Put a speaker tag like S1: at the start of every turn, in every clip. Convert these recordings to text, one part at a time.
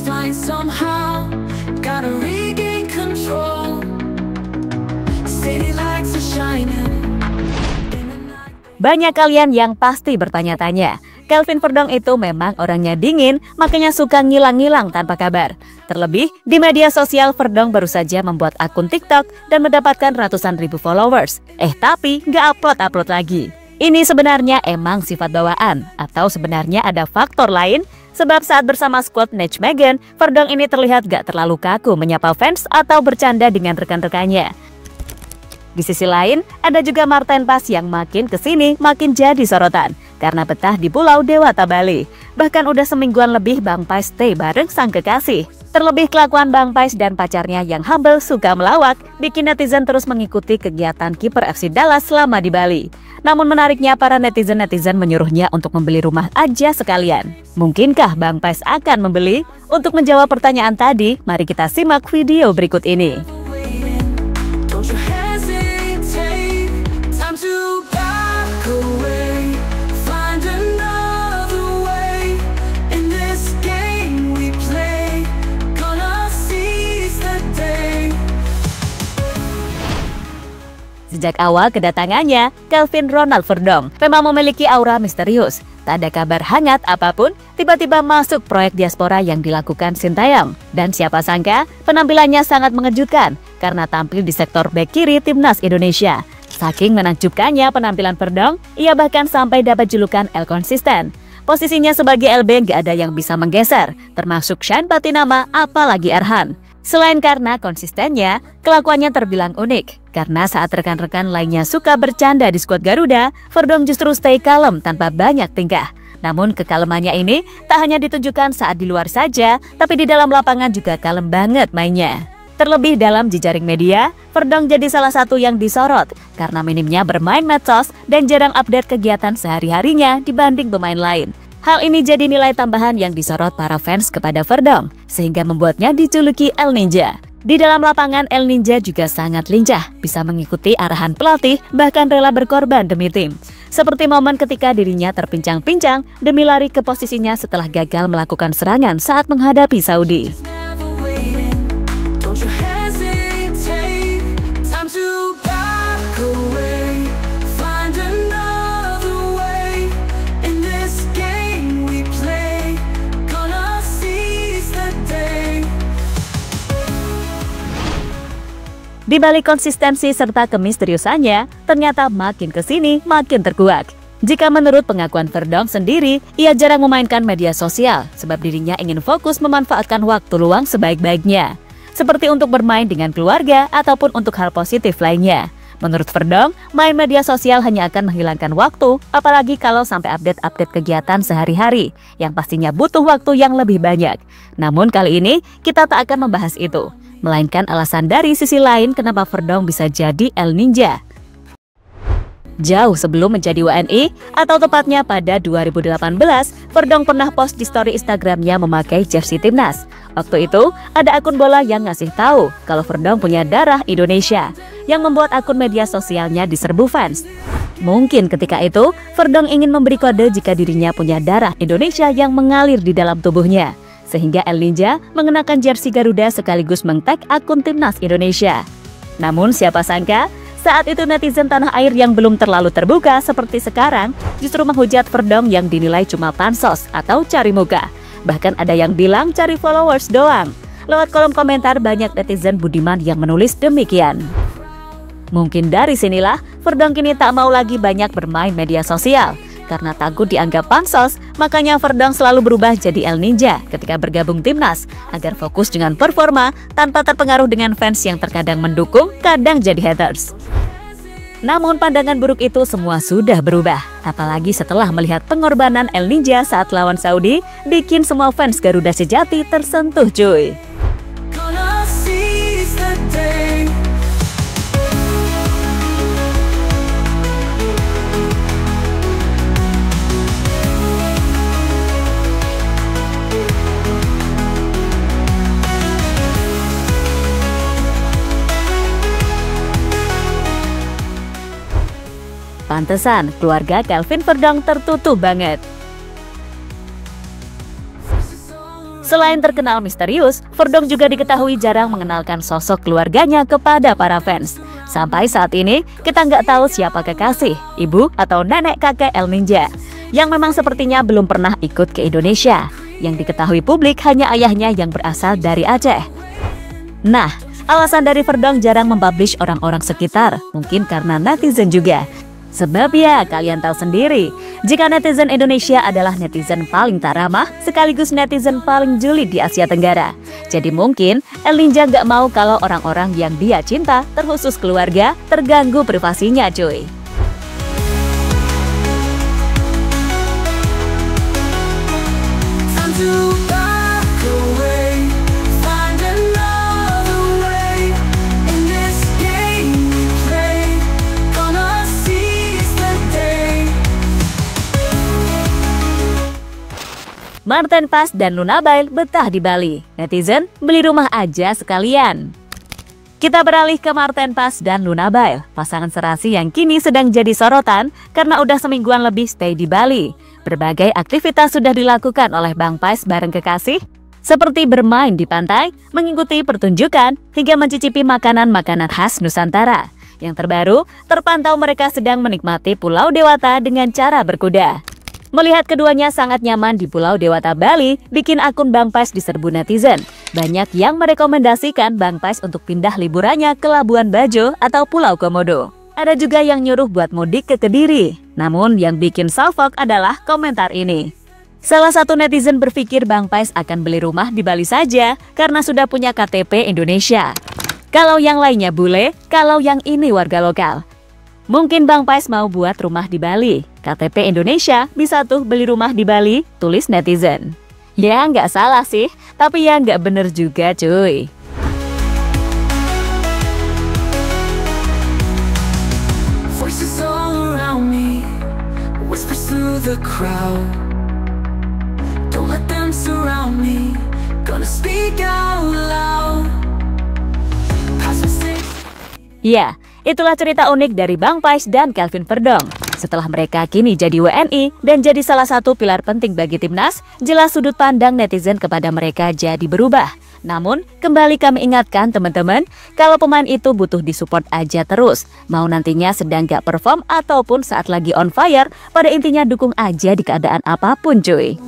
S1: flying somehow. Gotta regain control. City lights are shining.
S2: Banyak kalian yang pasti bertanya-tanya, Calvin Verdong itu memang orangnya dingin, makanya suka ngilang-ngilang tanpa kabar. Terlebih, di media sosial Verdong baru saja membuat akun TikTok dan mendapatkan ratusan ribu followers. Tapi nggak upload-upload lagi. Ini sebenarnya emang sifat bawaan, atau sebenarnya ada faktor lain? Sebab saat bersama squad Naj Meghan, Verdong ini terlihat gak terlalu kaku menyapa fans atau bercanda dengan rekan-rekannya. Di sisi lain, ada juga Martin Paes yang makin kesini makin jadi sorotan karena betah di Pulau Dewata Bali. Bahkan udah semingguan lebih Bang Paes stay bareng sang kekasih. Terlebih kelakuan Bang Paes dan pacarnya yang humble suka melawak, bikin netizen terus mengikuti kegiatan kiper FC Dallas selama di Bali. Namun menariknya para netizen menyuruhnya untuk membeli rumah aja sekalian. Mungkinkah Bang Paes akan membeli? Untuk menjawab pertanyaan tadi, mari kita simak video berikut ini. Sejak awal kedatangannya, Calvin Ronald Verdong memang memiliki aura misterius. Tak ada kabar hangat apapun, tiba-tiba masuk proyek diaspora yang dilakukan Sintayong. Dan siapa sangka, penampilannya sangat mengejutkan karena tampil di sektor bek kiri Timnas Indonesia. Saking menakjubkannya penampilan Verdong, ia bahkan sampai dapat julukan El Konsisten. Posisinya sebagai LB gak ada yang bisa menggeser, termasuk Shane Patinama apalagi Erhan. Selain karena konsistennya, kelakuannya terbilang unik. Karena saat rekan-rekan lainnya suka bercanda di skuad Garuda, Verdong justru stay kalem tanpa banyak tingkah. Namun kekalemannya ini tak hanya ditunjukkan saat di luar saja, tapi di dalam lapangan juga kalem banget mainnya. Terlebih dalam jejaring media, Verdong jadi salah satu yang disorot karena minimnya bermain medsos dan jarang update kegiatan sehari-harinya dibanding pemain lain. Hal ini jadi nilai tambahan yang disorot para fans kepada Verdong, sehingga membuatnya dijuluki El Ninja. Di dalam lapangan, El Ninja juga sangat lincah, bisa mengikuti arahan pelatih, bahkan rela berkorban demi tim. Seperti momen ketika dirinya terpincang-pincang demi lari ke posisinya setelah gagal melakukan serangan saat menghadapi Saudi. Di balik konsistensi serta kemisteriusannya, ternyata makin kesini makin terkuak. Jika menurut pengakuan Verdong sendiri, ia jarang memainkan media sosial sebab dirinya ingin fokus memanfaatkan waktu luang sebaik-baiknya, seperti untuk bermain dengan keluarga ataupun untuk hal positif lainnya. Menurut Verdong, main media sosial hanya akan menghilangkan waktu, apalagi kalau sampai update-update kegiatan sehari-hari, yang pastinya butuh waktu yang lebih banyak. Namun kali ini, kita tak akan membahas itu, melainkan alasan dari sisi lain kenapa Verdong bisa jadi El Ninja. Jauh sebelum menjadi WNI, atau tepatnya pada 2018, Verdong pernah post di story Instagramnya memakai jersey timnas. Waktu itu, ada akun bola yang ngasih tahu kalau Verdong punya darah Indonesia, yang membuat akun media sosialnya diserbu fans. Mungkin ketika itu, Verdong ingin memberi kode jika dirinya punya darah Indonesia yang mengalir di dalam tubuhnya, sehingga El Ninja mengenakan jersey Garuda sekaligus meng-tag akun timnas Indonesia. Namun siapa sangka, saat itu netizen tanah air yang belum terlalu terbuka seperti sekarang justru menghujat Verdong yang dinilai cuma pansos atau cari muka. Bahkan ada yang bilang cari followers doang. Lewat kolom komentar banyak netizen budiman yang menulis demikian. Mungkin dari sinilah Verdong kini tak mau lagi banyak bermain media sosial. Karena takut dianggap pansos, makanya Verdong selalu berubah jadi El Ninja ketika bergabung timnas agar fokus dengan performa tanpa terpengaruh dengan fans yang terkadang mendukung, kadang jadi haters. Namun pandangan buruk itu semua sudah berubah, apalagi setelah melihat pengorbanan El Ninja saat lawan Saudi, bikin semua fans Garuda sejati tersentuh cuy. Pantesan keluarga Calvin Verdong tertutup banget. Selain terkenal misterius, Verdonk juga diketahui jarang mengenalkan sosok keluarganya kepada para fans. Sampai saat ini, kita nggak tahu siapa kekasih, ibu atau nenek kakek El Ninja, yang memang sepertinya belum pernah ikut ke Indonesia. Yang diketahui publik hanya ayahnya yang berasal dari Aceh. Nah, alasan dari Verdonk jarang mempublish orang-orang sekitar, mungkin karena netizen juga. Sebab ya, kalian tahu sendiri, jika netizen Indonesia adalah netizen paling tak ramah, sekaligus netizen paling julid di Asia Tenggara. Jadi mungkin El Ninja gak mau kalau orang-orang yang dia cinta, terkhusus keluarga, terganggu privasinya cuy. Marten Pas dan Luna Bail betah di Bali. Netizen, beli rumah aja sekalian. Kita beralih ke Marten Pas dan Luna Bail, pasangan serasi yang kini sedang jadi sorotan karena udah semingguan lebih stay di Bali. Berbagai aktivitas sudah dilakukan oleh Bang Pas bareng kekasih, seperti bermain di pantai, mengikuti pertunjukan, hingga mencicipi makanan-makanan khas Nusantara. Yang terbaru, terpantau mereka sedang menikmati Pulau Dewata dengan cara berkuda. Melihat keduanya sangat nyaman di Pulau Dewata Bali, bikin akun Bang Pas diserbu netizen. Banyak yang merekomendasikan Bang Pas untuk pindah liburannya ke Labuan Bajo atau Pulau Komodo. Ada juga yang nyuruh buat mudik ke Kediri. Namun yang bikin salfok adalah komentar ini. Salah satu netizen berpikir Bang Pas akan beli rumah di Bali saja karena sudah punya KTP Indonesia. Kalau yang lainnya bule, kalau yang ini warga lokal. Mungkin Bang Pas mau buat rumah di Bali. KTP Indonesia bisa tuh beli rumah di Bali, tulis netizen. Ya nggak salah sih, tapi ya nggak bener juga cuy.
S1: Voices all around me, whispers through the crowd. Don't let them surround me, gonna speak out loud. Past mistakes.
S2: Ya, itulah cerita unik dari Bang Pas dan Kelvin Verdonk. Setelah mereka kini jadi WNI dan jadi salah satu pilar penting bagi timnas, jelas sudut pandang netizen kepada mereka jadi berubah. Namun, kembali kami ingatkan teman-teman, kalau pemain itu butuh disupport aja terus. Mau nantinya sedang gak perform ataupun saat lagi on fire, pada intinya dukung aja di keadaan apapun cuy.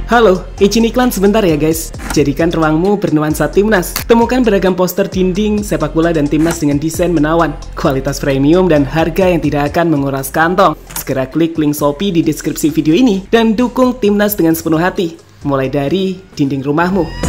S3: Halo, izin iklan sebentar ya guys. Jadikan ruangmu bernuansa timnas. Temukan beragam poster dinding, sepak bola dan timnas dengan desain menawan, kualitas premium dan harga yang tidak akan menguras kantong. Segera klik link Shopee di deskripsi video ini dan dukung timnas dengan sepenuh hati. Mulai dari dinding rumahmu.